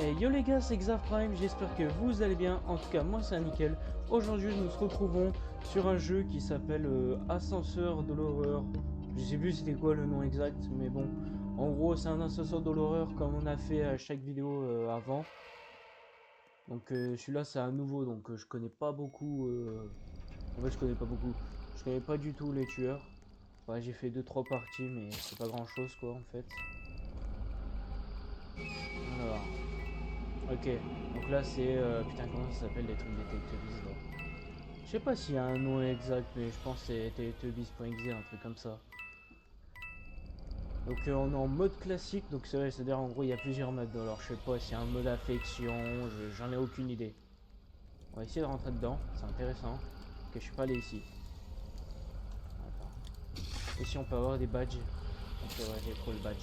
Et yo les gars, c'est Xav Prime, j'espère que vous allez bien, en tout cas moi c'est nickel. Aujourd'hui nous nous retrouvons sur un jeu qui s'appelle Ascenseur de l'horreur. Je sais plus c'était quoi le nom exact, mais bon, en gros c'est un ascenseur de l'horreur comme on a fait à chaque vidéo avant. Donc celui-là c'est un nouveau, donc je connais pas beaucoup, en fait je connais pas beaucoup, je connais pas du tout les tueurs. Ouais, j'ai fait 2-3 parties mais c'est pas grand chose quoi en fait. Alors... Ok, donc là c'est... putain, comment ça s'appelle les trucs des Teletubbies là? Je sais pas s'il y a un nom exact, mais je pense que c'est Teletubbies.exe, un truc comme ça. Donc on est en mode classique, donc c'est-à-dire en gros il y a plusieurs modes. Alors je sais pas s'il y a un mode affection, j'en ai aucune idée. On va essayer de rentrer dedans, c'est intéressant. Ok, je suis pas allé ici. Attends. Ici on peut avoir des badges. Ok, ouais, j'ai trop le badge.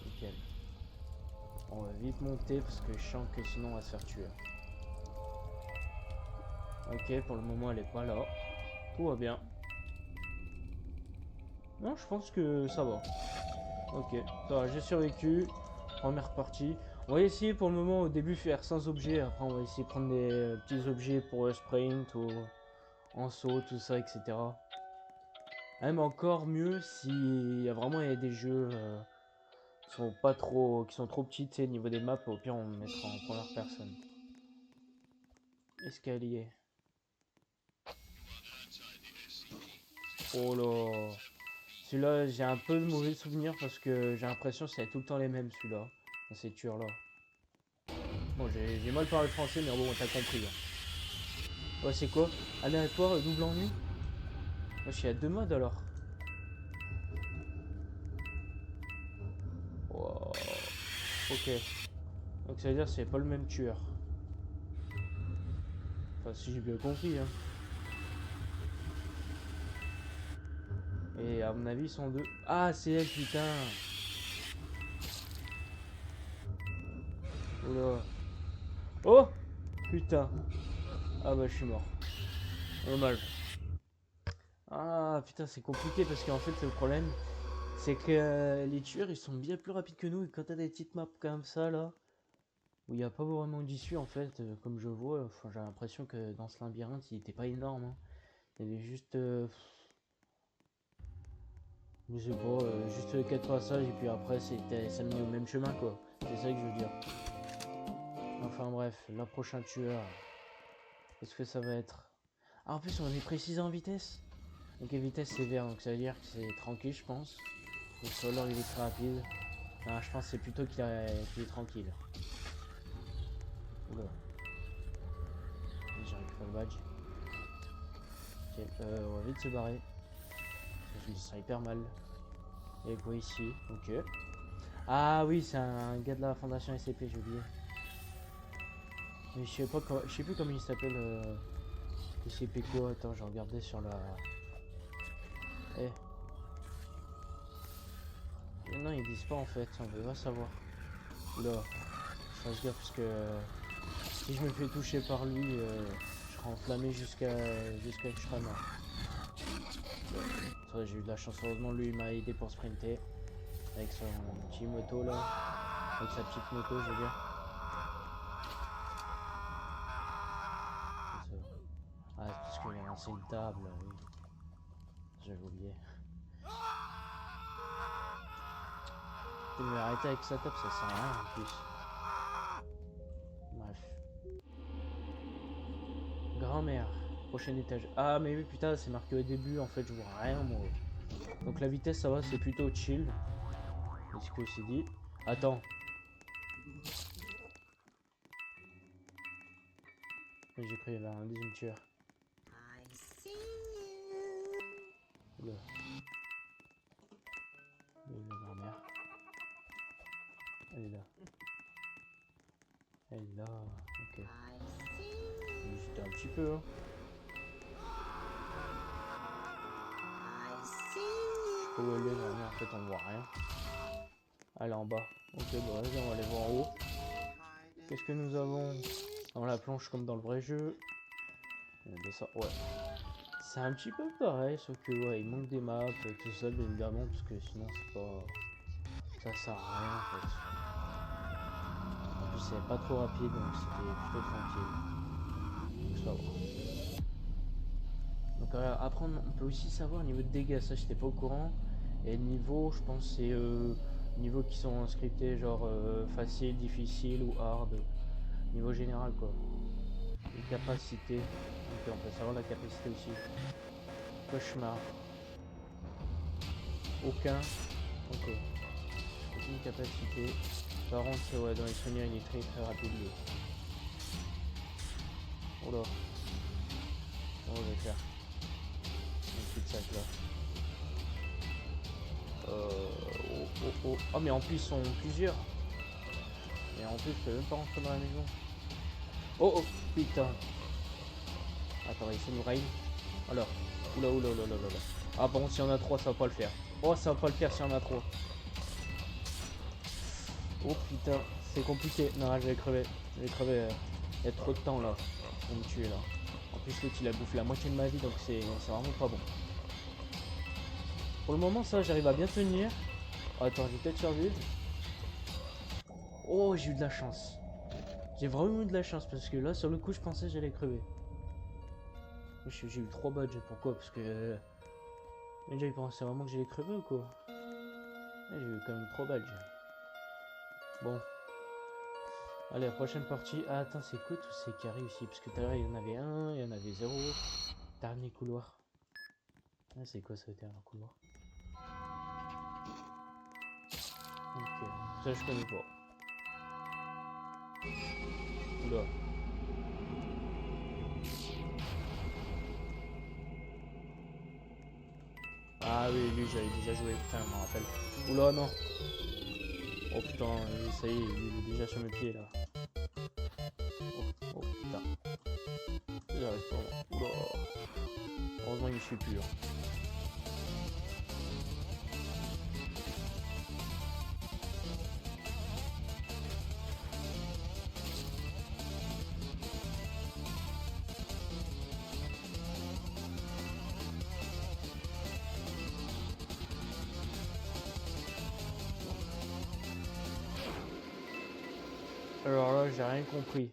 Nickel. On va vite monter parce que je sens que sinon on va se faire tuer. Ok, pour le moment elle est pas là. Tout va bien. Non, je pense que ça va. Ok, ça va, j'ai survécu. Première partie. On va essayer pour le moment au début faire sans objet. Après, on va essayer de prendre des petits objets pour le sprint ou en saut, tout ça, etc. Même encore mieux si il y a vraiment des jeux qui sont pas trop, qui sont trop petits, tu sais, au niveau des maps. Au pire, on mettra en première personne. Escalier. Oh là. Celui-là, j'ai un peu de mauvais souvenirs parce que j'ai l'impression que c'est tout le temps les mêmes, celui-là. Dans ces tueurs-là. Bon, j'ai mal parlé français, mais bon, t'as compris. Hein. Ouais, c'est quoi? Aléatoire, double ennui? Moi, je suis à deux modes alors. Wow. Ok. Donc, ça veut dire que c'est pas le même tueur. Enfin, si j'ai bien compris. Hein. Et à mon avis, ils sont deux. Ah, c'est elle, putain! Oula. Oh! Putain! Ah bah, je suis mort. Dommage. Ah, putain, c'est compliqué parce qu'en fait, le problème, c'est que les tueurs, ils sont bien plus rapides que nous. Et quand t'as des petites maps comme ça, là, où il n'y a pas vraiment d'issue, en fait, comme je vois, enfin, j'ai l'impression que dans ce labyrinthe, il était pas énorme. Hein. Il y avait juste, je sais pas, juste 4 passages et puis après, ça menait au même chemin, quoi. C'est ça que je veux dire. Enfin bref, le prochain tueur, qu'est-ce que ça va être? Ah, en plus, on est précisé en vitesse. Ok, vitesse sévère, donc ça veut dire que c'est tranquille, je pense. Le solo, il est très rapide. Ah, je pense que c'est plutôt qu'il est tranquille. Oula. J'ai récupéré le badge. Ok, on va vite se barrer. Je me sens hyper mal. Il y a quoi ici? Ok. Ah oui, c'est un gars de la fondation SCP, j'ai oublié. Mais je sais pas je sais plus comment il s'appelle. SCP quoi? Attends, je regardais sur la. Eh. Non, ils disent pas en fait, on veut pas savoir. Oula, je fasse gaffe parce que si je me fais toucher par lui, je serai enflammé jusqu'à que je serai mort. J'ai eu de la chance, heureusement lui il m'a aidé pour sprinter. Avec son petit moto là. Avec sa petite moto je veux dire. Ah c'est parce qu'il a lancé une table, oui. J'avais oublié. Il m'a arrêté avec sa table, ça sert à rien en plus. Bref. Grand-mère. Prochain étage. Ah mais oui putain c'est marqué au début en fait je vois rien moi. Donc la vitesse ça va c'est plutôt chill. C'est ce que c'est dit. Attends. J'ai cru qu'il y avait un deuxième tueur. Oula. La grand-mère. Elle est là. Elle est là. Ok. J'étais un petit peu hein. Je sais pas où elle est vraiment en fait on voit rien. Elle est en bas. Ok bah vas-y on va aller voir en haut. Qu'est-ce que nous avons dans la planche comme dans le vrai jeu? Ça, ouais. C'est un petit peu pareil, sauf que ouais, il manque des maps, tout ça, bien évidemment, parce que sinon c'est pas. Ça sert à rien en fait. En plus, c'est pas trop rapide, donc c'était plutôt tranquille. Donc ça va. Donc après on peut aussi savoir au niveau de dégâts, ça j'étais pas au courant. Et niveau, je pense c'est niveaux qui sont scriptés genre facile, difficile ou hard. Niveau général quoi. Et capacité. Donc on peut savoir la capacité aussi. Cauchemar. Aucun. Ok. Aucune capacité. Par contre, ouais, dans les souvenirs, il est très très rapide lui. Oh là. Oh, je vais faire. Un petit sac là. Oh, mais en plus, ils sont plusieurs. Et en plus, je peux même pas rentrer dans la maison. Oh, putain. Attends, il faut nous rail. Alors. Oula. Ah, bon, si on a 3, ça va pas le faire. Oh, ça va pas le faire si on a 3. Oh putain, c'est compliqué. Non, je vais crever. Il y a trop de temps là pour me tuer là. En plus, l'autre il a bouffé la moitié de ma vie, donc c'est vraiment pas bon. Pour le moment, ça, j'arrive à bien tenir. Oh, attends, j'ai peut-être survécu. Oh, j'ai eu de la chance. J'ai vraiment eu de la chance parce que là, sur le coup, je pensais que j'allais crever. J'ai eu 3 badges. Pourquoi? Parce que déjà, ils pensaient vraiment que j'allais crever ou quoi? J'ai eu quand même 3 badges. Bon. Allez, la prochaine partie. Ah, attends, c'est quoi tous ces carrés ici? Parce que tout à l'heure, il y en avait 1, il y en avait 0. Dernier couloir. Ah, c'est quoi ce dernier couloir? Ok, ça je connais pas. Oula. Ah oui, lui j'avais déjà joué, putain, je m'en rappelle. Oula, non. Oh putain, ça y est, il est déjà sur mes pieds là. Oh putain. J'arrive pas. Oula. Heureusement il me suit plus. Hein. Alors là, j'ai rien compris.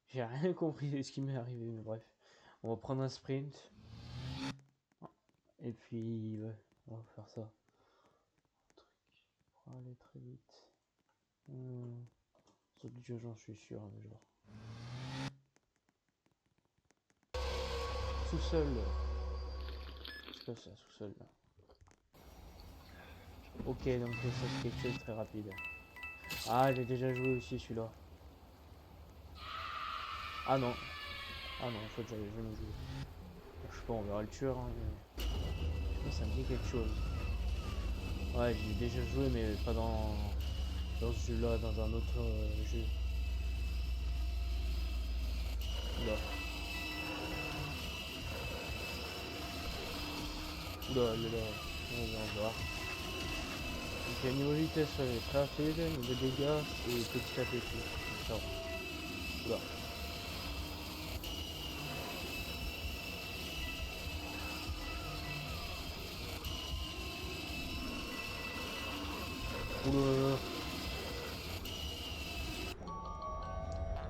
J'ai rien compris de ce qui m'est arrivé, mais bref. On va prendre un sprint. Et puis, ouais, on va faire ça. Truc pour aller très vite. Sauf que j'en suis sûr, mais genre. Sous-sol. C'est quoi ça, sous-sol là? Ok, donc ça c'est quelque chose de très rapide. Ah, j'ai déjà joué aussi celui-là. Ah non. Ah non, en fait j'avais jamais joué. Je sais pas, on verra le tueur. Hein, mais... je pense que ça me dit quelque chose. Ouais, j'ai déjà joué, mais pas dans ce jeu-là, dans un autre jeu. Oula. Oula, on va voir. Donc niveau vitesse, c'est très rapide, niveau dégâts, c'est petit à petit. Ça va. Oula. Oula.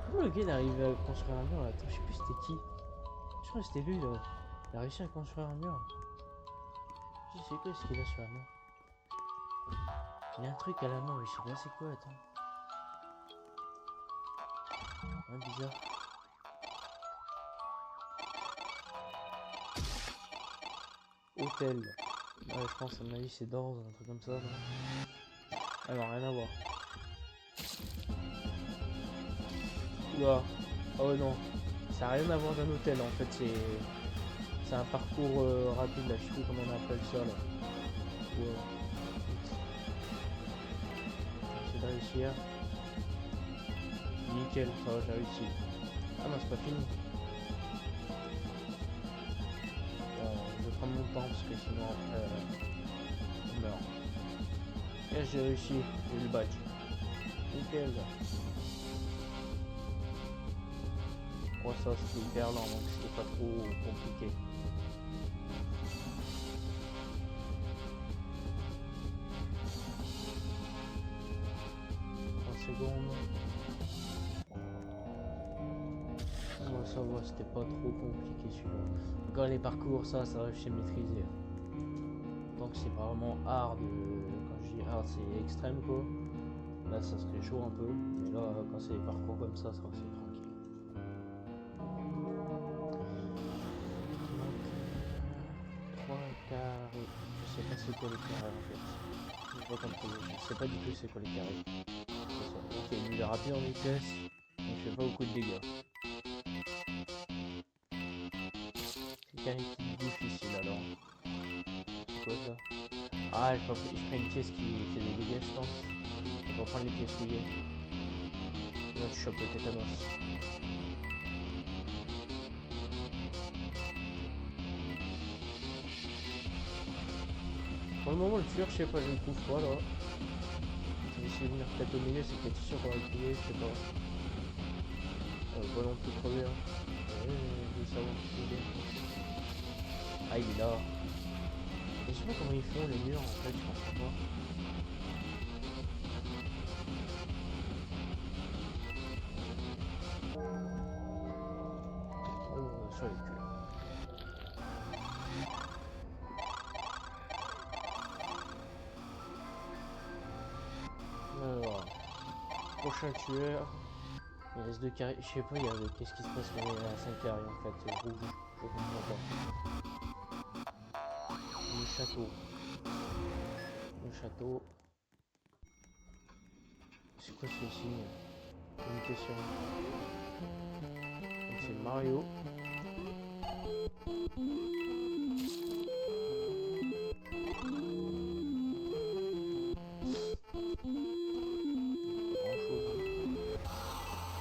Comment le gars il arrive à construire un mur là? Attends, je sais plus c'était qui. Je crois que c'était lui là. Il a réussi à construire un mur. Je sais quoi ce qu'il a sur la main. Il y a un truc à la main, mais je sais pas c'est quoi, attends. Ouais, bizarre. Hôtel. Ouais, je pense à mon avis c'est d'or, un truc comme ça. Non alors, rien à voir. Oula. Oh non. Ça n'a rien à voir d'un hôtel en fait, c'est un parcours rapide là, je sais plus comment on appelle ça là. Ouais. C'est de réussir. Nickel, ça va, j'ai réussi. Ah non, c'est pas fini. Je vais prendre mon temps parce que sinon après on meurt. Et j'ai réussi, j'ai eu le badge. Nickel. Moi ça c'était hyper lent donc c'était pas trop compliqué. 30 secondes. ça va, c'était pas trop compliqué celui-là. Encore les parcours, ça va, je sais maîtriser. Donc c'est pas vraiment hard, quand je dis hard, c'est extrême quoi. Là ça serait chaud un peu, mais là quand c'est des parcours comme ça c'est tranquille. Donc 3 carrés, je sais pas c'est quoi les carrés en fait. Je pas compris, je sais pas du tout c'est quoi les carrés. Ok, il est rapide en vitesse, mais il fait pas beaucoup de dégâts. C'est carré difficile alors. C'est quoi ça? Ah, je prends une pièce qui fait des dégâts je pense. On va prendre les pièces rouillées. Là tu chopes le tétanos. Pour le moment le tueur je sais pas, je le trouve pas là. Je vais essayer de venir peut-être au milieu, c'est peut-être sûr qu'on va le trouver, je sais pas. Pas non plus crever hein. Je veux savoir ce qu'il est. Ah il est là. Je sais pas comment ils font les murs en fait, je comprends pas. Sur les culs. Alors, prochain tueur. Il reste 2 carrés. Je sais pas, qu'est-ce qui se passe quand il y a 5 carrés en fait, rouge. Je comprends pas. Le château. Le château. C'est quoi ce signe? Communication. Donc c'est Mario.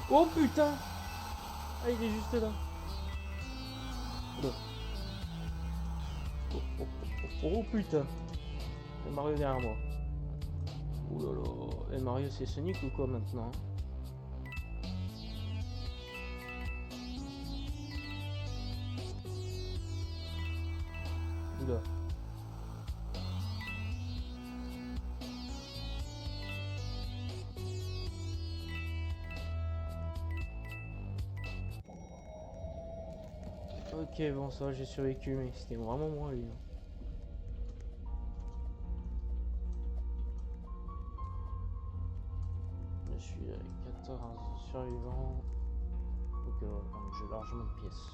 Oh putain! Ah il est juste là. Oh, oh putain! C'est Mario derrière moi. Ouh là là. Et Mario c'est Sonic ou quoi maintenant? Oula. Ok, bon, ça j'ai survécu, mais c'était vraiment moins lui. Je suis à 14 survivants. Donc, j'ai largement de pièces.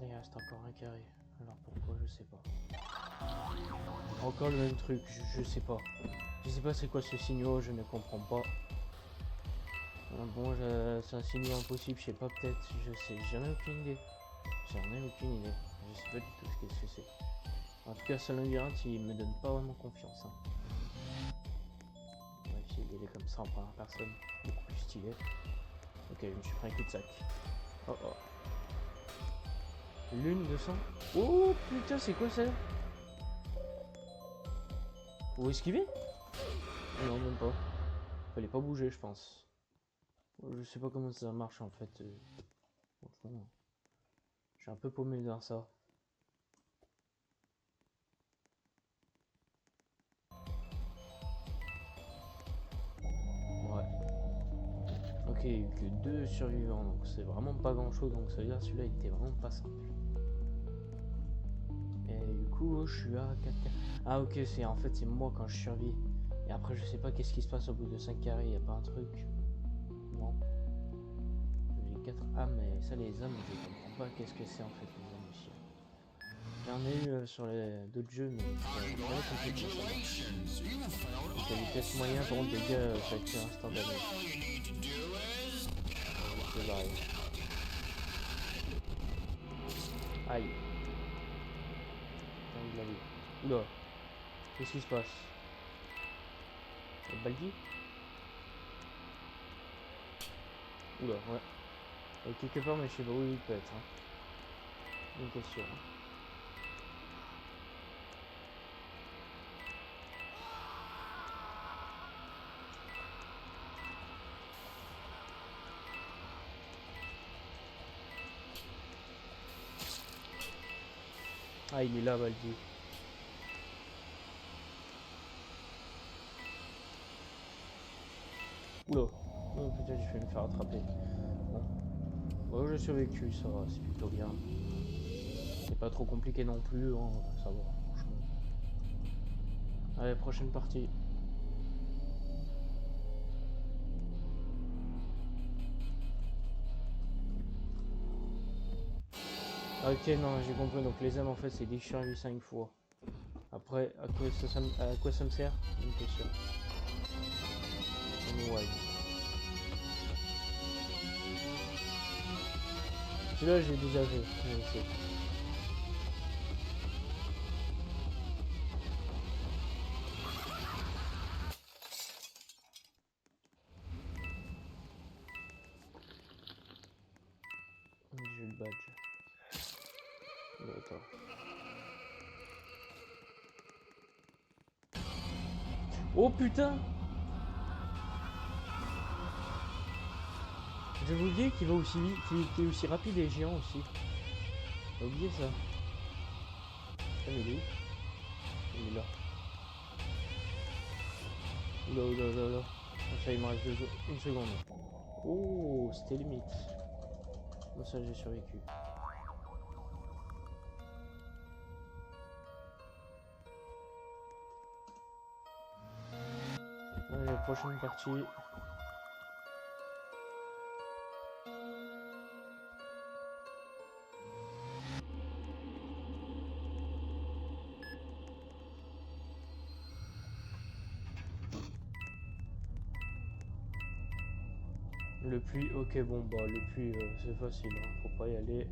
Il reste encore un carré. Alors pourquoi, je sais pas. Encore le même truc, je sais pas. Je sais pas c'est quoi ce signal, je ne comprends pas. Bon, c'est un signal impossible, je sais pas, peut-être, je sais, j'en ai aucune idée. J'en ai aucune idée. Je sais pas du tout ce que c'est. En tout cas, ce labyrinthe, il me donne pas vraiment confiance. Hein. On va essayer d'y aller comme ça en première personne, beaucoup plus stylé. Ok, je me suis pris un cul-de-sac. Oh oh. Lune de sang. Oh putain, c'est quoi ça? Faut esquiver? Non, même pas. Fallait pas bouger, je pense. Je sais pas comment ça marche en fait. Franchement, je suis un peu paumé dans ça. Ouais. Ok, il y a eu que 2 survivants, donc c'est vraiment pas grand chose. Donc ça veut dire que celui-là était vraiment pas simple. Et du coup, je suis à 4 carrés. Ah ok, en fait c'est moi quand je survis. Et après je sais pas qu'est-ce qui se passe au bout de 5 carrés, y a pas un truc. Non. J'ai 4 âmes, et ça les âmes, je comprends pas qu'est-ce que c'est en fait les âmes aussi. J'en ai eu sur les d'autres jeux, mais c'est vraiment compliqué ça marche. Donc la vitesse moyenne pour le dégât, ça tue instantanément. C'est pareil. Aïe. De la vie. Oula. Qu'est-ce qui se passe? Le Baldi? Oula, ouais. Et quelque part, mais je sais pas où il peut être. Hein. Une question. Ah, il est là, Baldi. Oula. Oh putain, j'ai failli me faire attraper. Bon. Bon, j'ai survécu, ça va, c'est plutôt bien. C'est pas trop compliqué non plus, hein, ça va, franchement. Allez, prochaine partie. Ok, non, j'ai compris. Donc les âmes, en fait, c'est déchargé 5 fois. Après, à quoi ça me sert? Une question. Ouais. Celui-là, j'ai déjà vu. J'ai le badge. D'accord. Oh putain! J'avais oublié qu'il va aussi vite, qu'il est aussi rapide et géant aussi. J'ai oublié ça. Putain, mais il est où? Il est là. Oula, oula, oula, oula. Ça, il me reste une seconde. Oh, c'était limite. Bon, ça, j'ai survécu. Allez, prochaine partie. Le puits, ok, bon, bah, le puits, c'est facile, hein, faut pas y aller.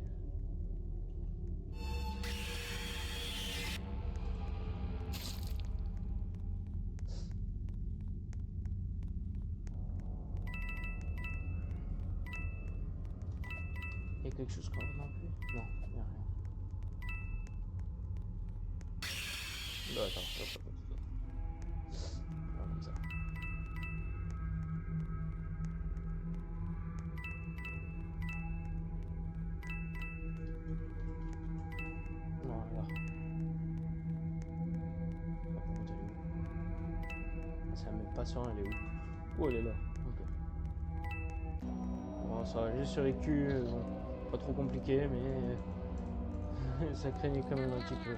Il y a quelque chose qu'on voit dans le puits? Non, il n'y a rien. Bah, attends, hop. Ah, comme ça. Non, là. Ah, par contre, elle est où? Ah, ça même pas sûr, elle est où? Oh, elle est là. Ok. Bon, ça va, j'ai survécu. Bon, pas trop compliqué, mais ça craignait quand même un petit peu.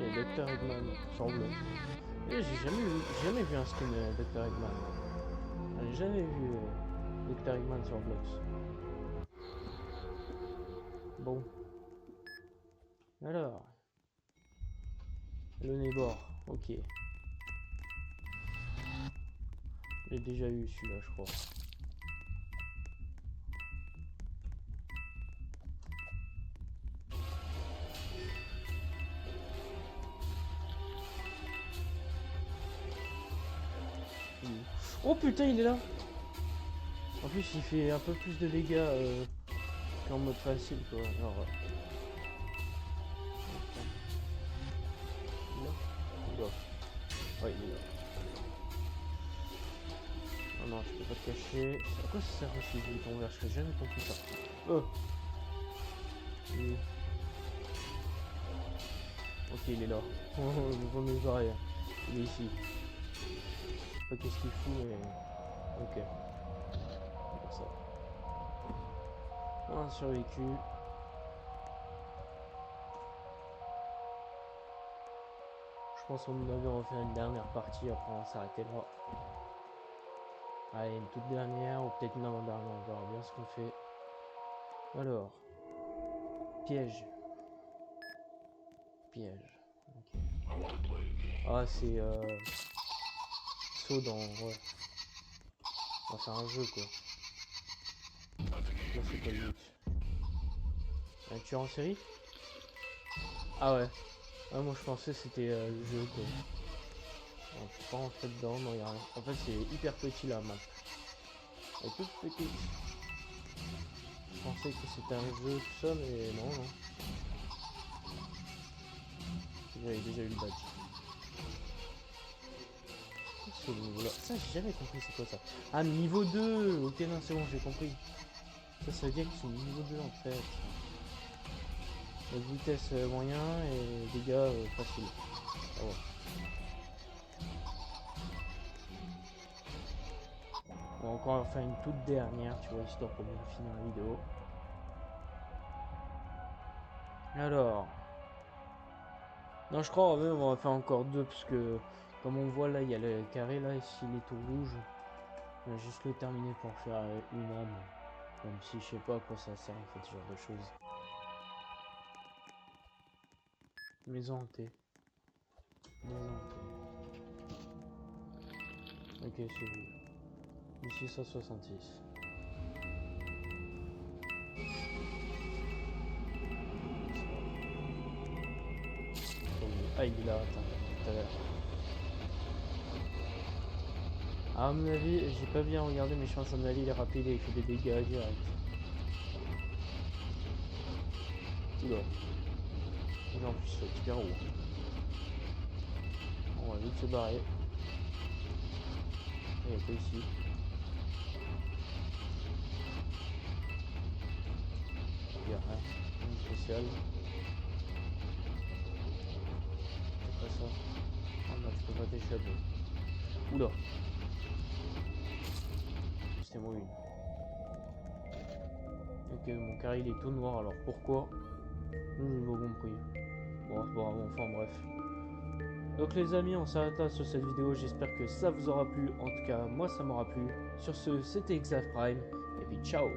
Et Dr. Eggman sur Blox. Et j'ai jamais vu un skin Dr. Eggman. J'ai jamais vu Dr. Eggman sur Blox. Bon. Alors. Le Nébor. Ok. J'ai déjà eu celui-là, je crois. Oh putain, il est là! En plus, il fait un peu plus de dégâts qu'en mode facile, quoi. Alors. Il est là? Il est là. Ouais, il est là. Oh non, je peux pas te cacher. À quoi ça sert aussi le bouton vert? Je n'ai jamais compris ça. Oh! Il est... Ok, il est là. Oh, le vaut mieux pareil. Il est ici. Je sais pas qu'est-ce qu'il fout, mais. Ok. Comme ça. On a survécu. Je pense qu'on devait refaire une dernière partie, après on va s'arrêter là. Allez, une toute dernière, ou peut-être une avant-dernière, on verra bien ce qu'on fait. Alors. Piège. Piège. Ok. Ah, c'est saut dans. Ouais. On va faire un jeu, quoi. Là, c'est pas le but. Un tueur en série? Ah ouais. Ah, moi je pensais que c'était le jeu, quoi. On peut pas rentrer dedans, non, y a rien. En fait, c'est hyper petit la map. Elle est toute petite. Je pensais que c'était un jeu, tout ça, mais non, non. J'avais déjà eu le badge. Ce niveau-là. Ça, j'ai jamais compris, c'est quoi ça? Ah, niveau 2. Ok, non, c'est bon, j'ai compris. Ça veut dire que c'est niveau 2 en fait. Donc vitesse moyen et dégâts facile. Ah ouais. va encore en faire une toute dernière, tu vois, histoire pour bien finir la vidéo. Alors... Non, je crois en vrai, on va faire encore deux, parce que, comme on voit là, il y a le carré là, et s'il est tout rouge, on va juste le terminer pour faire une âme. Même si je sais pas à quoi ça sert en fait, ce genre de choses. Maison hantée. Maison hantée. Ok, c'est vu. 1666. Ah, il est là, attends, tout à l'heure. À mon avis, j'ai pas bien regardé, mais je pense à mon avis, il est rapide et il fait des dégâts directs. Oula. Il est en plus super haut. On va vite se barrer. Il n'y a pas ici. Il n'y a rien. Rien de spécial. C'est pas ça. Oh non, tu peux pas t'échapper. Oula. C'était moi une. Ok, mon carré il est tout noir, alors pourquoi? Je n'ai pas compris. Bon, c'est pas grave, enfin bref. Donc les amis, on s'arrête là sur cette vidéo, j'espère que ça vous aura plu. En tout cas, moi ça m'aura plu. Sur ce, c'était Xav Prime, et puis ciao!